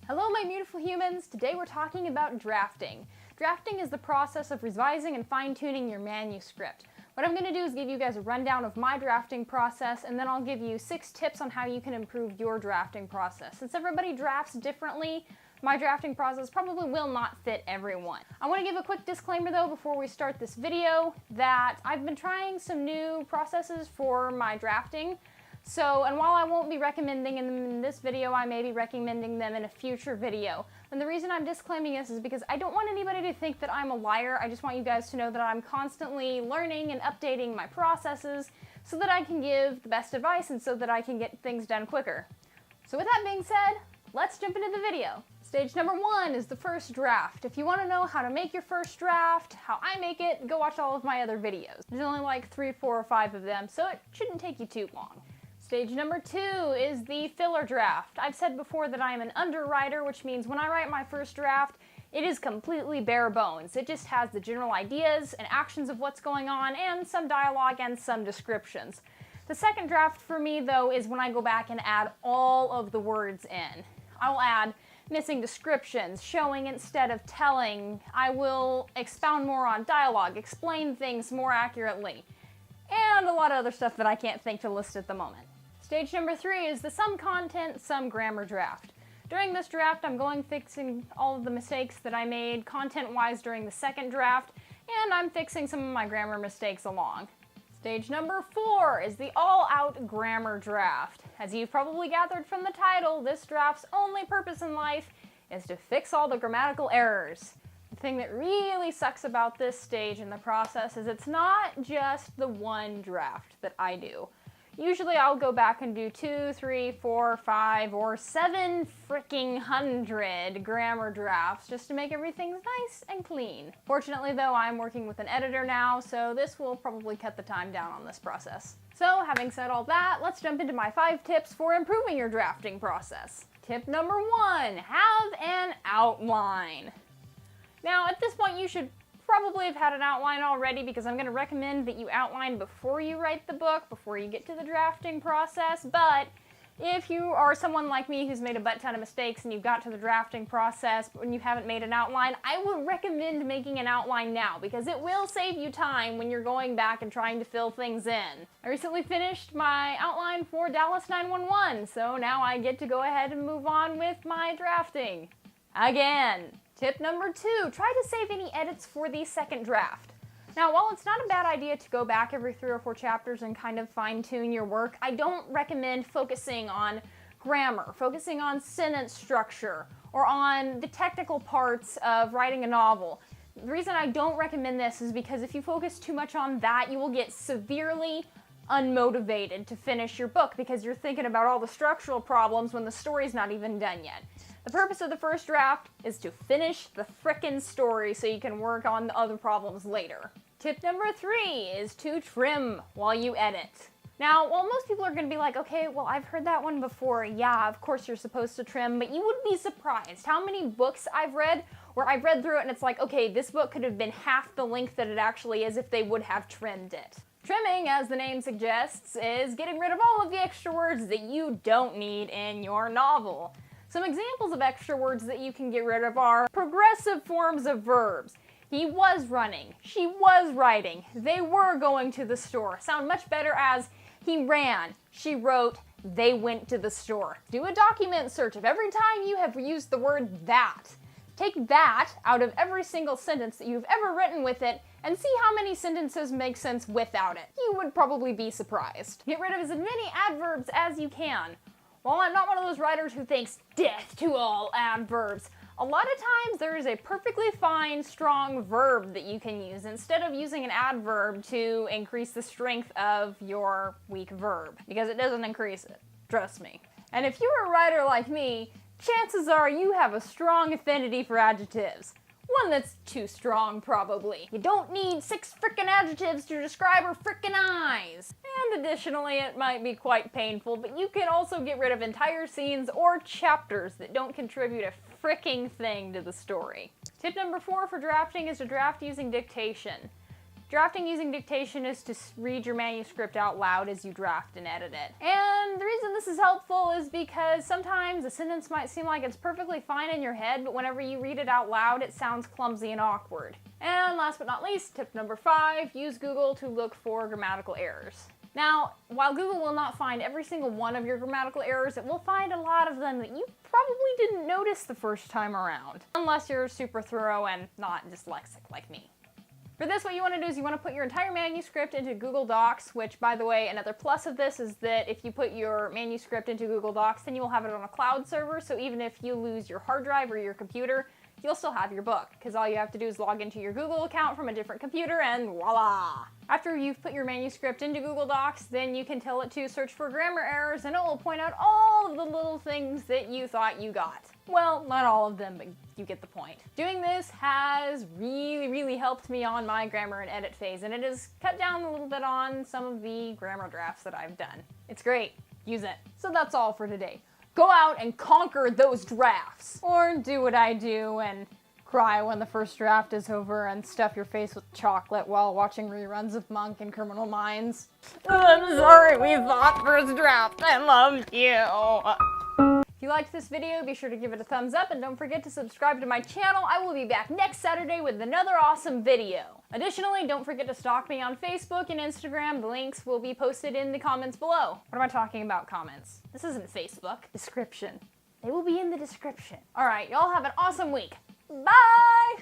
Hello, my beautiful humans! Today we're talking about drafting. Drafting is the process of revising and fine-tuning your manuscript. What I'm going to do is give you guys a rundown of my drafting process, and then I'll give you 6 tips on how you can improve your drafting process. Since everybody drafts differently, my drafting process probably will not fit everyone. I want to give a quick disclaimer though before we start this video that I've been trying some new processes for my drafting. And while I won't be recommending them in this video, I may be recommending them in a future video. And the reason I'm disclaiming this is because I don't want anybody to think that I'm a liar. I just want you guys to know that I'm constantly learning and updating my processes so that I can give the best advice and so that I can get things done quicker. So with that being said, let's jump into the video. Stage number 1 is the first draft. If you want to know how to make your first draft, how I make it, go watch all of my other videos. There's only like 3, 4, or 5 of them, so it shouldn't take you too long. Stage number 2 is the filler draft. I've said before that I am an underwriter, which means when I write my first draft, it is completely bare bones. It just has the general ideas and actions of what's going on and some dialogue and some descriptions. The second draft for me, though, is when I go back and add all of the words in. I will add missing descriptions, showing instead of telling. I will expound more on dialogue, explain things more accurately, and a lot of other stuff that I can't think to list at the moment. Stage number 3 is the some content, some grammar draft. During this draft, I'm fixing all of the mistakes that I made content-wise during the second draft, and I'm fixing some of my grammar mistakes along. Stage number 4 is the all-out grammar draft. As you've probably gathered from the title, this draft's only purpose in life is to fix all the grammatical errors. The thing that really sucks about this stage in the process is it's not just the one draft that I do. Usually I'll go back and do 2, 3, 4, 5, or 7 freaking hundred grammar drafts just to make everything nice and clean. Fortunately though, I'm working with an editor now, so this will probably cut the time down on this process. So having said all that, let's jump into my 5 tips for improving your drafting process. Tip number 1, have an outline. Now at this point you should probably have had an outline already because I'm going to recommend that you outline before you write the book, before you get to the drafting process, but if you are someone like me who's made a butt ton of mistakes and you've got to the drafting process but you haven't made an outline, I would recommend making an outline now because it will save you time when you're going back and trying to fill things in. I recently finished my outline for Dallas 911, so now I get to go ahead and move on with my drafting. Again. Tip number 2, try to save any edits for the second draft. Now, while it's not a bad idea to go back every 3 or 4 chapters and kind of fine-tune your work, I don't recommend focusing on grammar, focusing on sentence structure, or on the technical parts of writing a novel. The reason I don't recommend this is because if you focus too much on that, you will get severely unmotivated to finish your book because you're thinking about all the structural problems when the story's not even done yet. The purpose of the first draft is to finish the frickin' story so you can work on the other problems later. Tip number 3 is to trim while you edit. Now, while most people are going to be like, okay, well, I've heard that one before. Yeah, of course you're supposed to trim, but you would be surprised how many books I've read where I've read through it and it's like, okay, this book could have been half the length that it actually is if they would have trimmed it. Trimming, as the name suggests, is getting rid of all of the extra words that you don't need in your novel. Some examples of extra words that you can get rid of are progressive forms of verbs. He was running, she was writing, they were going to the store. Sound much better as he ran, she wrote, they went to the store. Do a document search of every time you have used the word that. Take that out of every single sentence that you've ever written with it and see how many sentences make sense without it. You would probably be surprised. Get rid of as many adverbs as you can. While I'm not one of those writers who thinks death to all adverbs, a lot of times there is a perfectly fine, strong verb that you can use instead of using an adverb to increase the strength of your weak verb, because it doesn't increase it. Trust me. And if you're a writer like me, chances are you have a strong affinity for adjectives. One that's too strong, probably. You don't need 6 frickin' adjectives to describe her frickin' eyes. And additionally, it might be quite painful, but you can also get rid of entire scenes or chapters that don't contribute a fricking thing to the story. Tip number 4 for drafting is to draft using dictation. Drafting using dictation is to read your manuscript out loud as you draft and edit it. And the reason this is helpful is because sometimes a sentence might seem like it's perfectly fine in your head, but whenever you read it out loud, it sounds clumsy and awkward. And last but not least, tip number 5, use Google to look for grammatical errors. Now, while Google will not find every single one of your grammatical errors, it will find a lot of them that you probably didn't notice the first time around. Unless you're super thorough and not dyslexic like me. For this, what you want to do is you want to put your entire manuscript into Google Docs, which, by the way, another plus of this is that if you put your manuscript into Google Docs, then you will have it on a cloud server, so even if you lose your hard drive or your computer, you'll still have your book, because all you have to do is log into your Google account from a different computer and voila! After you've put your manuscript into Google Docs, then you can tell it to search for grammar errors and it will point out all of the little things that you thought you got. Well, not all of them, but you get the point. Doing this has really helped me on my grammar and edit phase, and it has cut down a little bit on some of the grammar drafts that I've done. It's great. Use it. So that's all for today. Go out and conquer those drafts. Or do what I do and cry when the first draft is over and stuff your face with chocolate while watching reruns of Monk and Criminal Minds. I'm sorry we thought first draft. I loved you. If you liked this video, be sure to give it a thumbs up and don't forget to subscribe to my channel. I will be back next Saturday with another awesome video. Additionally, don't forget to stalk me on Facebook and Instagram. The links will be posted in the comments below. What am I talking about, comments? This isn't Facebook. Description. They will be in the description. All right, y'all have an awesome week. Bye!